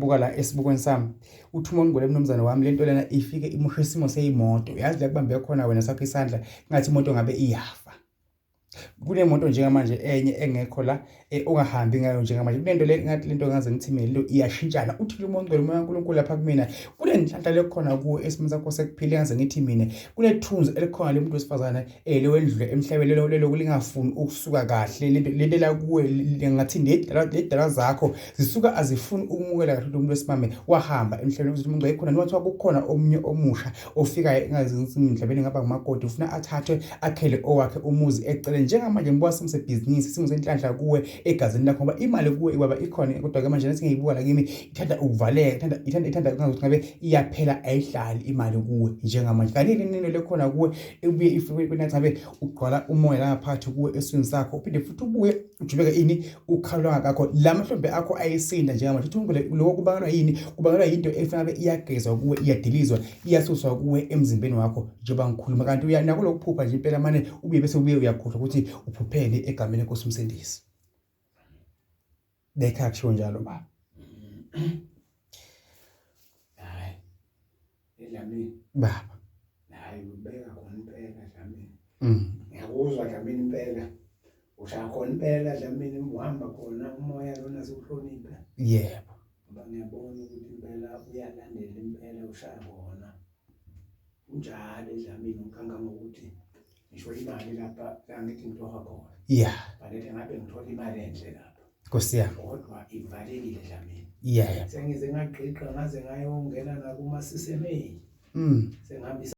Buka la esibukweni sami uthi uma ngigwele mnumzane wami lento lena ifike imoshe isimo seyimoto yazi la kubambe khona wena sakho isandla ngathi imoto ngabe iyafa. Kunemoto njengamanje enye engekho la ongahambi ngayo njengamanje kunento le ngathi lento ngaze ngithi mina lento iyashintshana uthi lo muntu umoya kaNkulunkulu lapha kumina kunenhlanhla lekhona kuwe esimini sakho sekuphila ngaze ngithi mina kunethunzi elikhona lemuntu wesifazana le wendlule emhlabeni lelo kulingafuni ukusuka kahle lento la kuwe ngathi nedala zakho zisuka azifuni ukumukela kahle umuntu wesimame wahamba emhlabeni ukuthi umuntu ekhona noma kukhona omunye omusha ofikayo ngaze ngithi emhlabeni ngaba ngumakoti ufuna athathwe akhele owakhe umuzi eceleni njengamanje ngibuka simsebhizinisi simusenhlanhla kuwe egazini lakho ngoba imali kuwe ibaba ikhona kodwa ke manje nathi ngiyibuka la kimi ithanda ukuvaleka ithanda ukuthi ngabe iyaphela ayihlali imali kuwe njengamanje kanti lento lekhona kuwe ebuye ifike kwenathi ngabe ugqwala umoya la ngaphathi kuwe eswini sakho uphinde futhi ubuye ujubeka ini ukhalwa ngakho la mahlombe akho ayisinda njengamanje uthi lokho kubangelwa yini kubangelwa into efanele iyagezwa kuwe iyadilizwa iyasuswa kuwe emzimbeni wakho njengoba ngikhuluma kanti uyanako lokuphupha nje impela manje ubuye bese ubuye uyakhohlwa ukuthi uphuphele egameni lenkosi umsindisi bekha kusho njalo baba. Hayi Dlamini Baba hayi ubeka khona impela Dlamini ngiyakuzwa Dlamini impela ushaya khona impela Dlamini uhamba khona umoya lona siuhloniphe yebo ngoba ngiyabona ukuthi impela uyalandela impela ushaya khona unjalo Dlamini ngikanga ngokuthi ngisho imali lapha la ngithi ngitoha khona balele ngabe ngithola imali enhle lapha Nkosi yami kodwa ivalekile Dlamini yeah sengize ngagqiqa ngaze ngayongena nakuma CCMA sengihambisa